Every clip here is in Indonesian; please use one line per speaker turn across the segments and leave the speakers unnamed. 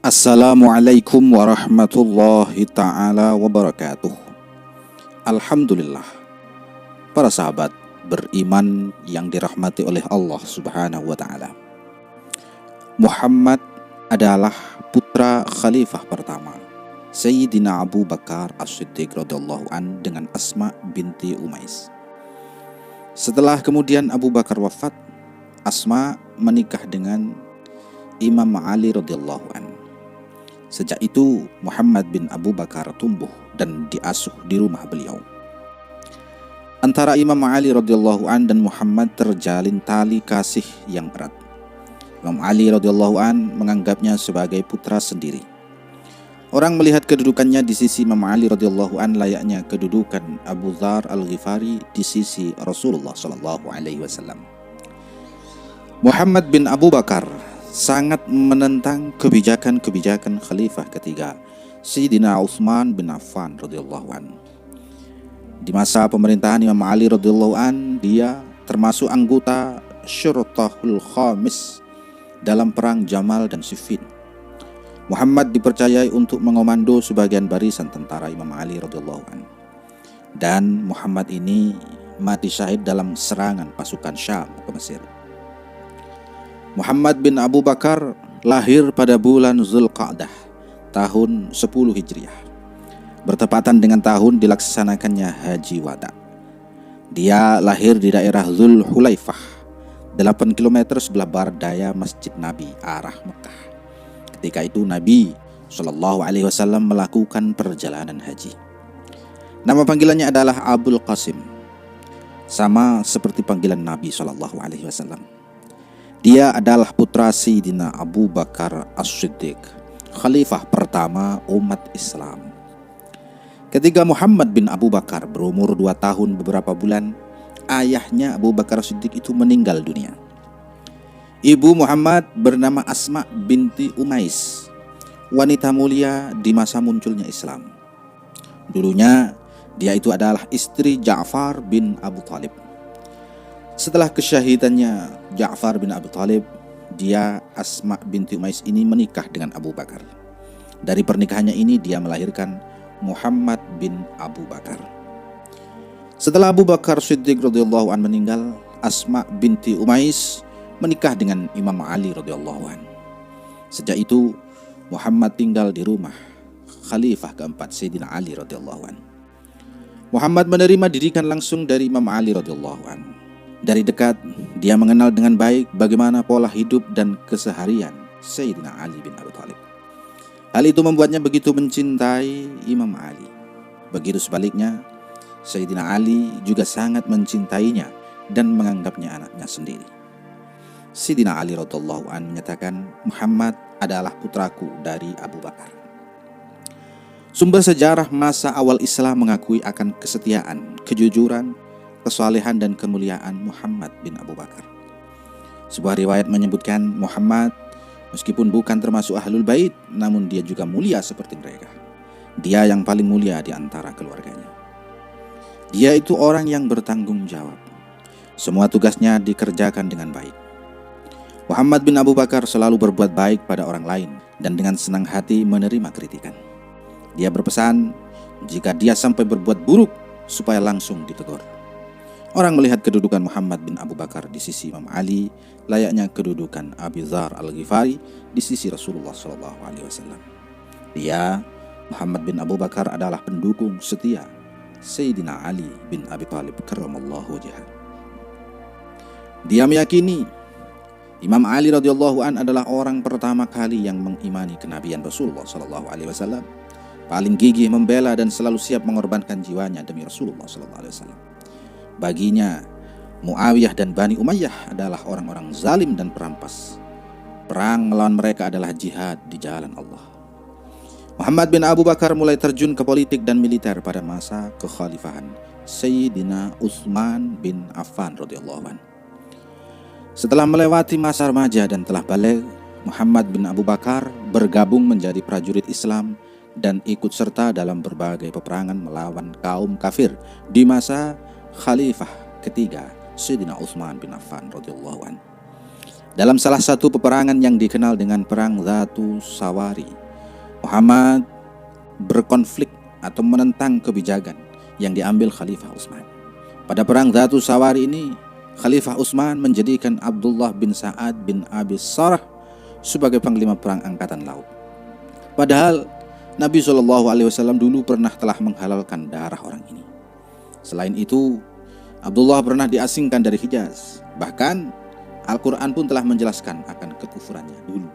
Assalamualaikum warahmatullahi ta'ala wabarakatuh. Alhamdulillah, para sahabat beriman yang dirahmati oleh Allah subhanahu wa ta'ala, Muhammad adalah putra khalifah pertama Sayyidina Abu Bakar As-Siddiq radhiyallahu an dengan Asma binti Umais. Setelah kemudian Abu Bakar wafat, Asma menikah dengan Imam Ali radhiyallahu an. Sejak itu Muhammad bin Abu Bakar tumbuh dan diasuh di rumah beliau. Antara Imam Ali radhiyallahu an dan Muhammad terjalin tali kasih yang erat. Imam Ali radhiyallahu an menganggapnya sebagai putra sendiri. Orang melihat kedudukannya di sisi Imam Ali radhiyallahu an layaknya kedudukan Abu Dzar Al-Ghifari di sisi Rasulullah sallallahu alaihi wasallam. Muhammad bin Abu Bakar sangat menentang kebijakan-kebijakan khalifah ketiga Sayyidina Utsman bin Affan radhiyallahu an. Di masa pemerintahan Imam Ali radhiyallahu an, dia termasuk anggota Syurtahul Khamis dalam perang Jamal dan Siffin. Muhammad dipercayai untuk mengomando sebagian barisan tentara Imam Ali radhiyallahu an. Dan Muhammad ini mati syahid dalam serangan pasukan Syam ke Mesir. Muhammad bin Abu Bakar lahir pada bulan Zulqa'dah tahun 10 Hijriah, bertepatan dengan tahun dilaksanakannya Haji Wada. Dia lahir di daerah Dzul Hulaifah, 8 km sebelah barat daya Masjid Nabi arah Mekah. Ketika itu Nabi Shallallahu Alaihi Wasallam melakukan perjalanan haji. Nama panggilannya adalah Abul Qasim, sama seperti panggilan Nabi Shallallahu Alaihi Wasallam. Dia adalah putra Sayyidina Abu Bakar As-Siddiq, khalifah pertama umat Islam. Ketika Muhammad bin Abu Bakar berumur 2 tahun beberapa bulan, ayahnya Abu Bakar As-Siddiq itu meninggal dunia. Ibu Muhammad bernama Asma binti Umais, wanita mulia di masa munculnya Islam. Dulunya dia itu adalah istri Ja'far bin Abu Thalib. Setelah kesyahidannya Ja'far bin Abi Thalib, dia Asma binti Umais ini menikah dengan Abu Bakar. Dari pernikahannya ini dia melahirkan Muhammad bin Abu Bakar. Setelah Abu Bakar Siddiq radhiyallahu an meninggal, Asma binti Umais menikah dengan Imam Ali radhiyallahu an. Sejak itu Muhammad tinggal di rumah khalifah keempat Sayyidina Ali radhiyallahu an. Muhammad menerima didikan langsung dari Imam Ali radhiyallahu an. Dari dekat, dia mengenal dengan baik bagaimana pola hidup dan keseharian Sayyidina Ali bin Abi Thalib. Hal itu membuatnya begitu mencintai Imam Ali. Begitu sebaliknya, Sayyidina Ali juga sangat mencintainya dan menganggapnya anaknya sendiri. Sayyidina Ali radhiyallahu an menyatakan, Muhammad adalah putraku dari Abu Bakar. Sumber sejarah masa awal Islam mengakui akan kesetiaan, kejujuran, kesalehan dan kemuliaan Muhammad bin Abu Bakar. Sebuah riwayat menyebutkan Muhammad meskipun bukan termasuk ahlul bait, namun dia juga mulia seperti mereka. Dia yang paling mulia di antara keluarganya. Dia itu orang yang bertanggung jawab. Semua tugasnya dikerjakan dengan baik. Muhammad bin Abu Bakar selalu berbuat baik pada orang lain dan dengan senang hati menerima kritikan. Dia berpesan jika dia sampai berbuat buruk supaya langsung ditegur. Orang melihat kedudukan Muhammad bin Abu Bakar di sisi Imam Ali layaknya kedudukan Abu Dzar Al-Ghifari di sisi Rasulullah SAW. Dia, Muhammad bin Abu Bakar adalah pendukung setia Sayyidina Ali bin Abi Thalib karramallahu wajhah. Dia meyakini Imam Ali radhiyallahu an adalah orang pertama kali yang mengimani kenabian Rasulullah SAW, paling gigih membela dan selalu siap mengorbankan jiwanya demi Rasulullah SAW. Baginya, Muawiyah dan Bani Umayyah adalah orang-orang zalim dan perampas. Perang melawan mereka adalah jihad di jalan Allah. Muhammad bin Abu Bakar mulai terjun ke politik dan militer pada masa kekhalifahan Sayyidina Utsman bin Affan radhiyallahu an. Setelah melewati masa remaja dan telah balik, Muhammad bin Abu Bakar bergabung menjadi prajurit Islam dan ikut serta dalam berbagai peperangan melawan kaum kafir di masa Khalifah ketiga Sayyidina Utsman bin Affan radhiyallahu an. Dalam salah satu peperangan yang dikenal dengan Perang Dzatu Sawari, Muhammad berkonflik atau menentang kebijakan yang diambil Khalifah Utsman. Pada Perang Dzatu Sawari ini, Khalifah Utsman menjadikan Abdullah bin Sa'ad bin Abi Sarh sebagai panglima perang angkatan laut. Padahal Nabi SAW dulu telah menghalalkan darah orang ini. Selain itu, Abdullah pernah diasingkan dari Hijaz. Bahkan Al-Quran pun telah menjelaskan akan kekufurannya dulu.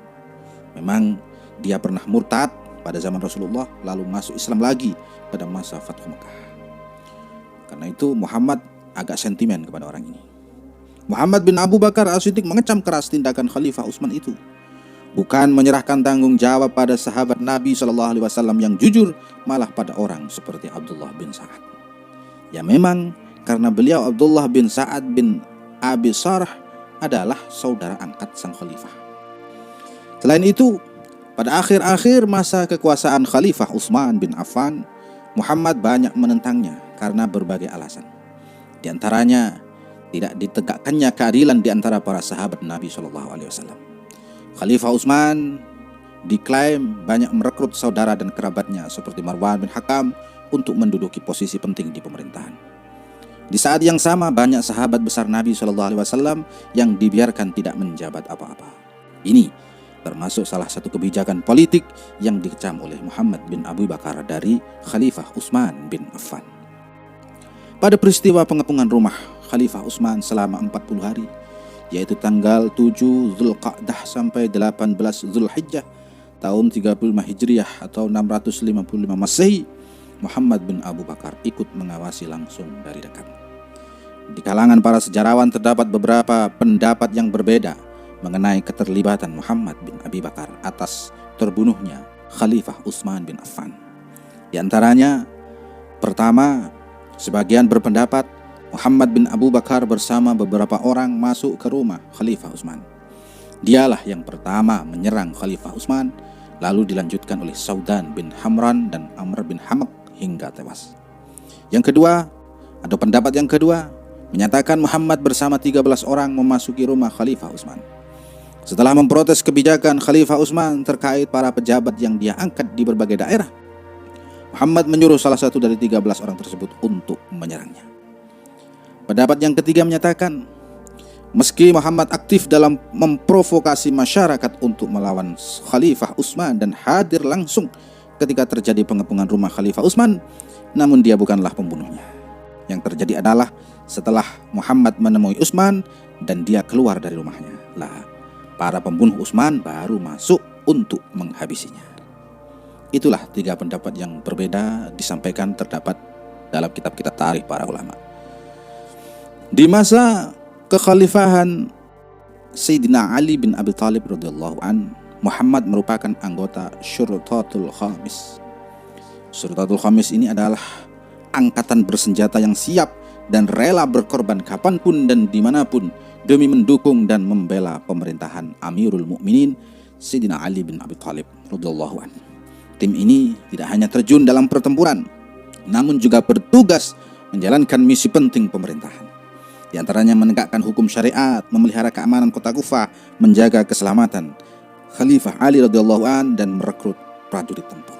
Memang dia pernah murtad pada zaman Rasulullah, lalu masuk Islam lagi pada masa Fathu Mekah. Karena itu Muhammad agak sentimen kepada orang ini. Muhammad bin Abu Bakar As-Siddiq mengecam keras tindakan Khalifah Utsman itu. Bukan menyerahkan tanggung jawab pada sahabat Nabi SAW yang jujur, malah pada orang seperti Abdullah bin Sa'ad. Ya memang karena beliau Abdullah bin Sa'ad bin Abi Sarh adalah saudara angkat sang khalifah. Selain itu, pada akhir-akhir masa kekuasaan Khalifah Utsman bin Affan, Muhammad banyak menentangnya karena berbagai alasan. Di antaranya, tidak ditegakkannya keadilan di antara para sahabat Nabi SAW. Khalifah Utsman diklaim banyak merekrut saudara dan kerabatnya seperti Marwan bin Hakam untuk menduduki posisi penting di pemerintahan. Di saat yang sama, banyak sahabat besar Nabi SAW yang dibiarkan tidak menjabat apa-apa. Ini termasuk salah satu kebijakan politik yang dikecam oleh Muhammad bin Abu Bakar dari Khalifah Utsman bin Affan. Pada peristiwa pengepungan rumah Khalifah Utsman selama 40 hari, yaitu tanggal 7 Zulqa'dah sampai 18 Zulhijjah tahun 35 Hijriah atau 655 Masehi, Muhammad bin Abu Bakar ikut mengawasi langsung dari dekat. Di kalangan para sejarawan terdapat beberapa pendapat yang berbeda mengenai keterlibatan Muhammad bin Abi Bakar atas terbunuhnya Khalifah Utsman bin Affan. Di antaranya, pertama, sebagian berpendapat Muhammad bin Abu Bakar bersama beberapa orang masuk ke rumah Khalifah Utsman. Dialah yang pertama menyerang Khalifah Utsman, lalu dilanjutkan oleh Saudan bin Hamran dan Amr bin Hamak hingga tewas. Yang kedua, atau pendapat yang kedua, menyatakan Muhammad bersama 13 orang memasuki rumah Khalifah Utsman. Setelah memprotes kebijakan Khalifah Utsman terkait para pejabat yang dia angkat di berbagai daerah, Muhammad menyuruh salah satu dari 13 orang tersebut untuk menyerangnya. Pendapat yang ketiga menyatakan, meski Muhammad aktif dalam memprovokasi masyarakat untuk melawan Khalifah Utsman dan hadir langsung ketika terjadi pengepungan rumah Khalifah Utsman, namun dia bukanlah pembunuhnya. Yang terjadi adalah setelah Muhammad menemui Utsman dan dia keluar dari rumahnya, lah para pembunuh Utsman baru masuk untuk menghabisinya. Itulah 3 pendapat yang berbeda disampaikan terdapat dalam kitab-kitab tarikh para ulama. Di masa kekhalifahan Sayyidina Ali bin Abi Thalib radhiyallahu an, Muhammad merupakan anggota Syurtatul Khamis. Syurtatul Khamis ini adalah angkatan bersenjata yang siap dan rela berkorban kapanpun dan dimanapun demi mendukung dan membela pemerintahan Amirul Mukminin Sayyidina Ali bin Abi Thalib radhiyallahu an. Tim ini tidak hanya terjun dalam pertempuran, namun juga bertugas menjalankan misi penting pemerintahan. Di antaranya menegakkan hukum syariat, memelihara keamanan kota Kufah, menjaga keselamatan Khalifah Ali radhiyallahu an dan merekrut prajurit tempur.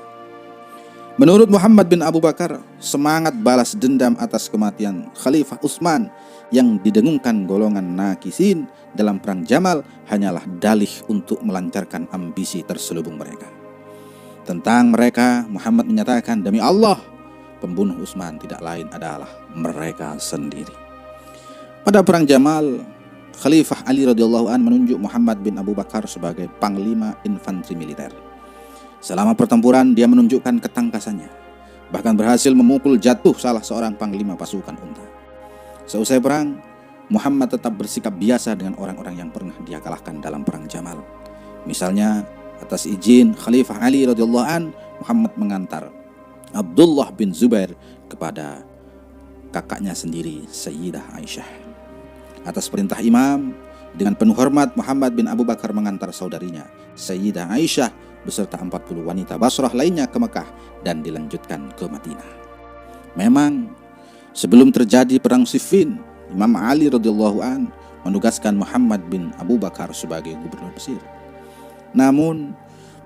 Menurut Muhammad bin Abu Bakar, semangat balas dendam atas kematian Khalifah Utsman yang didengungkan golongan nakisin dalam perang Jamal hanyalah dalih untuk melancarkan ambisi terselubung mereka. Tentang mereka, Muhammad menyatakan, demi Allah, pembunuh Utsman tidak lain adalah mereka sendiri. Pada perang Jamal, Khalifah Ali radhiyallahu an menunjuk Muhammad bin Abu Bakar sebagai panglima infanteri militer. Selama pertempuran dia menunjukkan ketangkasannya, bahkan berhasil memukul jatuh salah seorang panglima pasukan unta. Seusai perang, Muhammad tetap bersikap biasa dengan orang-orang yang pernah dia kalahkan dalam perang Jamal. Misalnya, atas izin Khalifah Ali radhiyallahu an, Muhammad mengantar Abdullah bin Zubair kepada kakaknya sendiri, Sayyidah Aisyah. Atas perintah imam, dengan penuh hormat Muhammad bin Abu Bakar mengantar saudarinya, Sayyidah Aisyah, beserta 40 wanita Basrah lainnya ke Mekah dan dilanjutkan ke Madinah. Memang sebelum terjadi perang Siffin, Imam Ali radhiyallahu an menugaskan Muhammad bin Abu Bakar sebagai gubernur Mesir. Namun,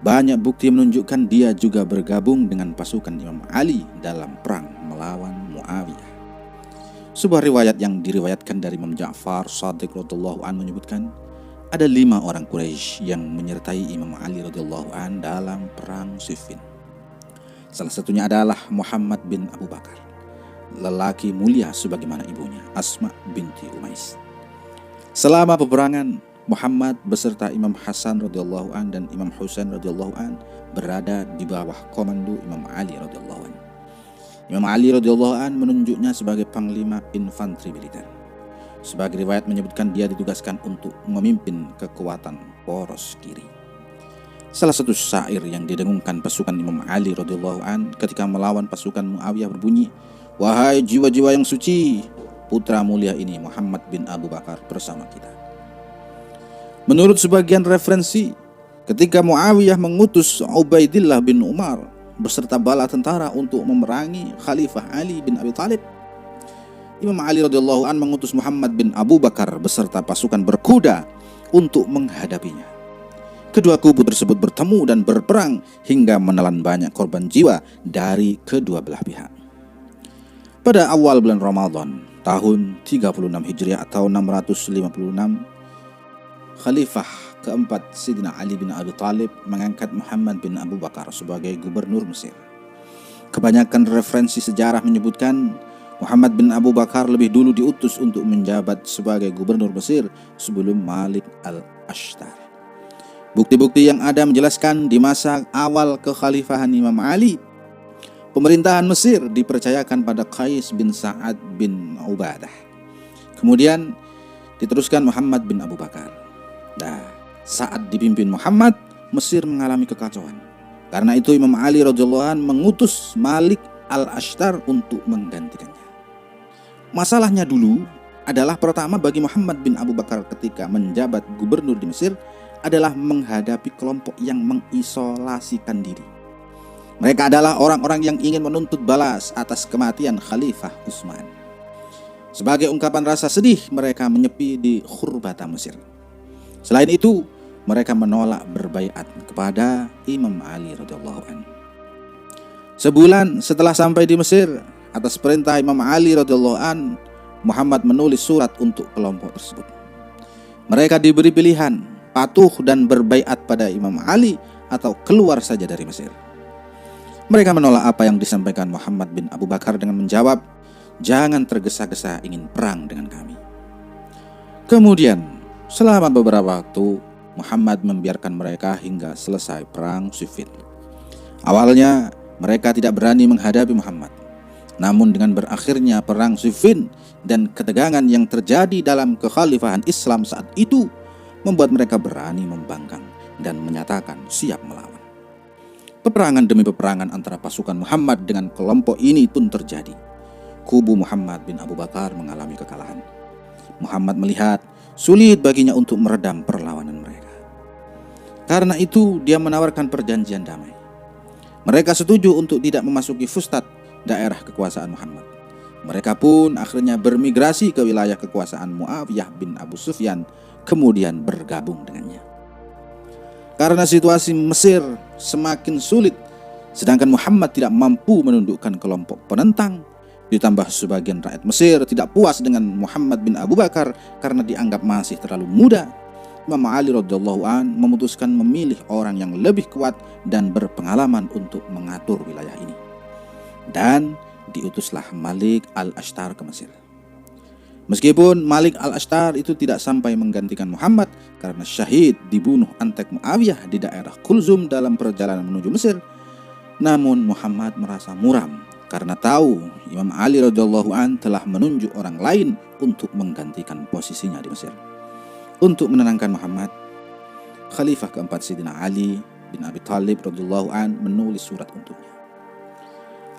banyak bukti menunjukkan dia juga bergabung dengan pasukan Imam Ali dalam perang melawan Muawiyah. Sebuah riwayat yang diriwayatkan dari Imam Ja'far Shadiq radhiyallahu anhu menyebutkan ada 5 orang Quraisy yang menyertai Imam Ali radhiyallahu anhu dalam perang Siffin. Salah satunya adalah Muhammad bin Abu Bakar, lelaki mulia sebagaimana ibunya, Asma binti Umais. Selama peperangan, Muhammad beserta Imam Hasan radhiyallahu an dan Imam Husain radhiyallahu an berada di bawah komando Imam Ali radhiyallahu an. Imam Ali radhiyallahu an menunjuknya sebagai panglima infanteri militer. Sebagai riwayat menyebutkan dia ditugaskan untuk memimpin kekuatan poros kiri. Salah satu syair yang didengungkan pasukan Imam Ali radhiyallahu an ketika melawan pasukan Muawiyah berbunyi, "Wahai jiwa-jiwa yang suci, putra mulia ini Muhammad bin Abu Bakar bersama kita." Menurut sebagian referensi, ketika Muawiyah mengutus Ubaidillah bin Umar beserta bala tentara untuk memerangi Khalifah Ali bin Abi Thalib, Imam Ali radhiyallahu an mengutus Muhammad bin Abu Bakar beserta pasukan berkuda untuk menghadapinya. Kedua kubu tersebut bertemu dan berperang hingga menelan banyak korban jiwa dari kedua belah pihak. Pada awal bulan Ramadan tahun 36 Hijriah atau 656, Khalifah keempat Sayyidina Ali bin Abi Thalib mengangkat Muhammad bin Abu Bakar sebagai gubernur Mesir. Kebanyakan referensi sejarah menyebutkan Muhammad bin Abu Bakar lebih dulu diutus untuk menjabat sebagai gubernur Mesir sebelum Malik al-Ashtar. Bukti-bukti yang ada menjelaskan di masa awal kekhalifahan Imam Ali, pemerintahan Mesir dipercayakan pada Qais bin Sa'ad bin Ubadah. Kemudian diteruskan Muhammad bin Abu Bakar. Nah, saat dipimpin Muhammad, Mesir mengalami kekacauan. Karena itu Imam Ali radhiyallahu anhu mengutus Malik al-Ashtar untuk menggantikannya. Masalahnya dulu adalah pertama bagi Muhammad bin Abu Bakar ketika menjabat gubernur di Mesir adalah menghadapi kelompok yang mengisolasikan diri. Mereka adalah orang-orang yang ingin menuntut balas atas kematian Khalifah Utsman. Sebagai ungkapan rasa sedih, mereka menyepi di Khurbata Mesir. Selain itu, mereka menolak berbaiat kepada Imam Ali radhiyallahu anhu. Sebulan setelah sampai di Mesir, atas perintah Imam Ali radhiyallahu anhu, Muhammad menulis surat untuk kelompok tersebut. Mereka diberi pilihan, patuh dan berbaiat pada Imam Ali atau keluar saja dari Mesir. Mereka menolak apa yang disampaikan Muhammad bin Abu Bakar dengan menjawab, "Jangan tergesa-gesa ingin perang dengan kami." Kemudian selama beberapa waktu, Muhammad membiarkan mereka hingga selesai perang Siffin. Awalnya, mereka tidak berani menghadapi Muhammad. Namun dengan berakhirnya perang Siffin dan ketegangan yang terjadi dalam kekhalifahan Islam saat itu, membuat mereka berani membangkang dan menyatakan siap melawan. Peperangan demi peperangan antara pasukan Muhammad dengan kelompok ini pun terjadi. Kubu Muhammad bin Abu Bakar mengalami kekalahan. Muhammad melihat sulit baginya untuk meredam perlawanan mereka. Karena itu dia menawarkan perjanjian damai. Mereka setuju untuk tidak memasuki Fustat, daerah kekuasaan Muhammad. Mereka pun akhirnya bermigrasi ke wilayah kekuasaan Muawiyah bin Abu Sufyan, kemudian bergabung dengannya. Karena situasi Mesir semakin sulit, sedangkan Muhammad tidak mampu menundukkan kelompok penentang, ditambah sebagian rakyat Mesir tidak puas dengan Muhammad bin Abu Bakar karena dianggap masih terlalu muda, Imam Ali radhiyallahu an memutuskan memilih orang yang lebih kuat dan berpengalaman untuk mengatur wilayah ini. Dan diutuslah Malik al-Ashtar ke Mesir. Meskipun Malik al-Ashtar itu tidak sampai menggantikan Muhammad karena syahid dibunuh Antek Muawiyah di daerah Kulzum dalam perjalanan menuju Mesir, namun Muhammad merasa muram karena tahu Imam Ali radhiyallahu an telah menunjuk orang lain untuk menggantikan posisinya di Mesir. Untuk menenangkan Muhammad, Khalifah keempat Sayyidina Ali bin Abi Thalib radhiyallahu an menulis surat untuknya.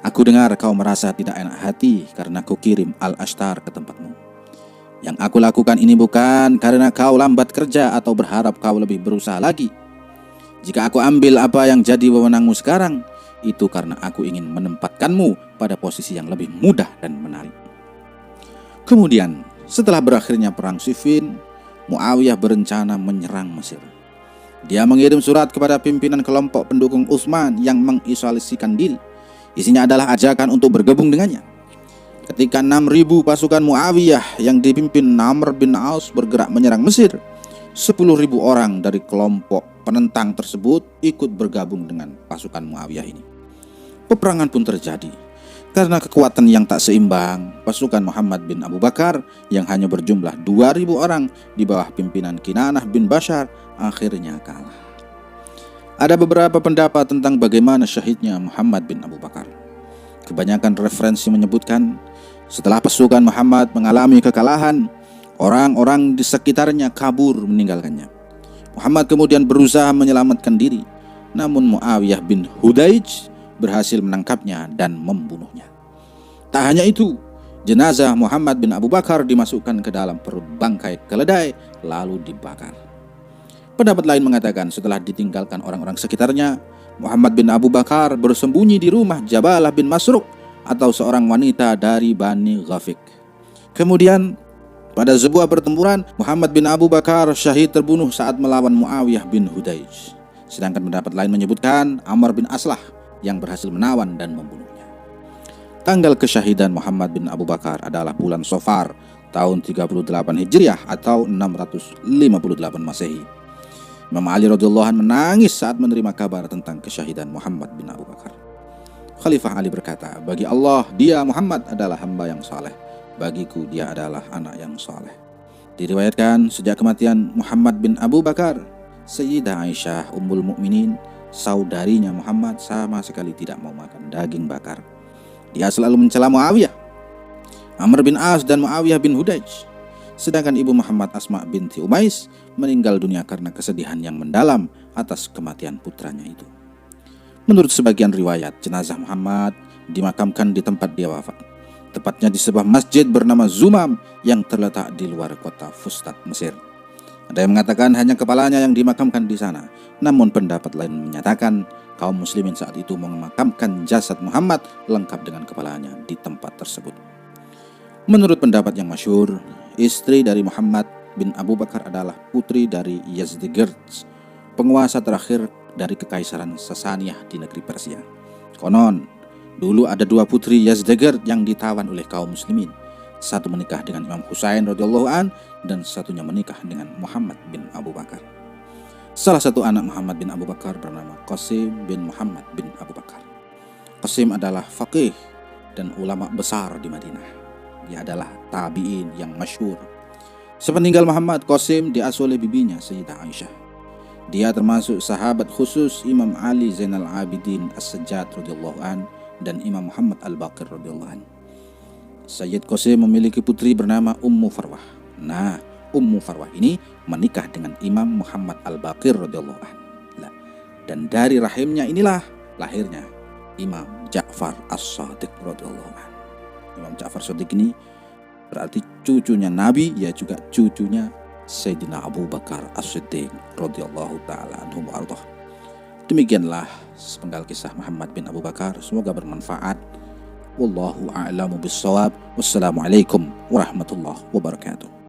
"Aku dengar kau merasa tidak enak hati karena ku kirim Al-Ashtar ke tempatmu. Yang aku lakukan ini bukan karena kau lambat kerja atau berharap kau lebih berusaha lagi. Jika aku ambil apa yang jadi wewenangmu sekarang, itu karena aku ingin menempatkanmu pada posisi yang lebih mudah dan menarik." Kemudian Setelah berakhirnya perang Siffin, Muawiyah berencana menyerang Mesir. Dia mengirim surat kepada pimpinan kelompok pendukung Utsman yang mengisolasikan diri. Isinya adalah ajakan untuk bergabung dengannya. Ketika 6.000 pasukan Muawiyah yang dipimpin Amr bin Aus bergerak menyerang Mesir, 10.000 orang dari kelompok penentang tersebut ikut bergabung dengan pasukan Muawiyah ini. Peperangan pun terjadi. Karena kekuatan yang tak seimbang, pasukan Muhammad bin Abu Bakar yang hanya berjumlah 2.000 orang di bawah pimpinan Kinanah bin Bashar akhirnya kalah. Ada beberapa pendapat tentang bagaimana syahidnya Muhammad bin Abu Bakar. Kebanyakan referensi menyebutkan setelah pasukan Muhammad mengalami kekalahan, orang-orang di sekitarnya kabur meninggalkannya. Muhammad kemudian berusaha menyelamatkan diri, namun Muawiyah bin Hudaij berhasil menangkapnya dan membunuhnya. Tak hanya itu, jenazah Muhammad bin Abu Bakar dimasukkan ke dalam perut bangkai keledai lalu dibakar. Pendapat lain mengatakan setelah ditinggalkan orang-orang sekitarnya, Muhammad bin Abu Bakar bersembunyi di rumah Jabalah bin Masruq atau seorang wanita dari Bani Ghafiq. Kemudian pada sebuah pertempuran, Muhammad bin Abu Bakar syahid terbunuh saat melawan Muawiyah bin Hudaij. Sedangkan pendapat lain menyebutkan Amr bin Aslah yang berhasil menawan dan membunuhnya. Tanggal kesyahidan Muhammad bin Abu Bakar adalah bulan Safar tahun 38 Hijriah atau 658 Masehi. Imam Ali radhiyallahu anhu menangis saat menerima kabar tentang kesyahidan Muhammad bin Abu Bakar. Khalifah Ali berkata, "Bagi Allah, dia Muhammad adalah hamba yang saleh. Bagiku dia adalah anak yang saleh." Diriwayatkan sejak kematian Muhammad bin Abu Bakar, Sayyidah Aisyah Ummul Mukminin, saudarinya Muhammad, sama sekali tidak mau makan daging bakar. Dia selalu mencela Muawiyah, Amr bin As dan Muawiyah bin Hudaij. Sedangkan ibu Muhammad, Asma binti Umais, meninggal dunia karena kesedihan yang mendalam atas kematian putranya itu. Menurut sebagian riwayat, jenazah Muhammad dimakamkan di tempat dia wafat, tepatnya di sebuah masjid bernama Zumam yang terletak di luar kota Fustat, Mesir. Ada yang mengatakan hanya kepalanya yang dimakamkan di sana. Namun pendapat lain menyatakan kaum muslimin saat itu memakamkan jasad Muhammad lengkap dengan kepalanya di tempat tersebut. Menurut pendapat yang masyhur, istri dari Muhammad bin Abu Bakar adalah putri dari Yazdegerd, penguasa terakhir dari kekaisaran Sasaniyah di negeri Persia. Konon, dulu ada 2 putri Yazdegerd yang ditawan oleh kaum muslimin. Satu menikah dengan Imam Husain radhiyallahu an dan satunya menikah dengan Muhammad bin Abu Bakar. Salah satu anak Muhammad bin Abu Bakar bernama Qasim bin Muhammad bin Abu Bakar. Qasim adalah faqih dan ulama besar di Madinah. Dia adalah tabi'in yang masyhur. Sepeninggal Muhammad, Qasim diasuh oleh bibinya Sayyidah Aisyah. Dia termasuk sahabat khusus Imam Ali Zainal Abidin As-Sajjad radhiyallahu an dan Imam Muhammad Al-Baqir radhiyallahu an. Sayyid Qasim memiliki putri bernama Ummu Farwah. Nah, Ummu Farwah ini menikah dengan Imam Muhammad Al-Baqir radhiyallahu anhu. Dan dari rahimnya inilah lahirnya Imam Ja'far As-Shadiq radhiyallahu anhu. Imam Ja'far As-Shadiq ini berarti cucunya Nabi, ya juga cucunya Sayyidina Abu Bakar As-Siddiq radhiyallahu taala anhu wa ardhah. Demikianlah sepenggal kisah Muhammad bin Abu Bakar. Semoga bermanfaat. Wallahu a'lamu bissawab. Wassalamualaikum warahmatullahi wabarakatuh.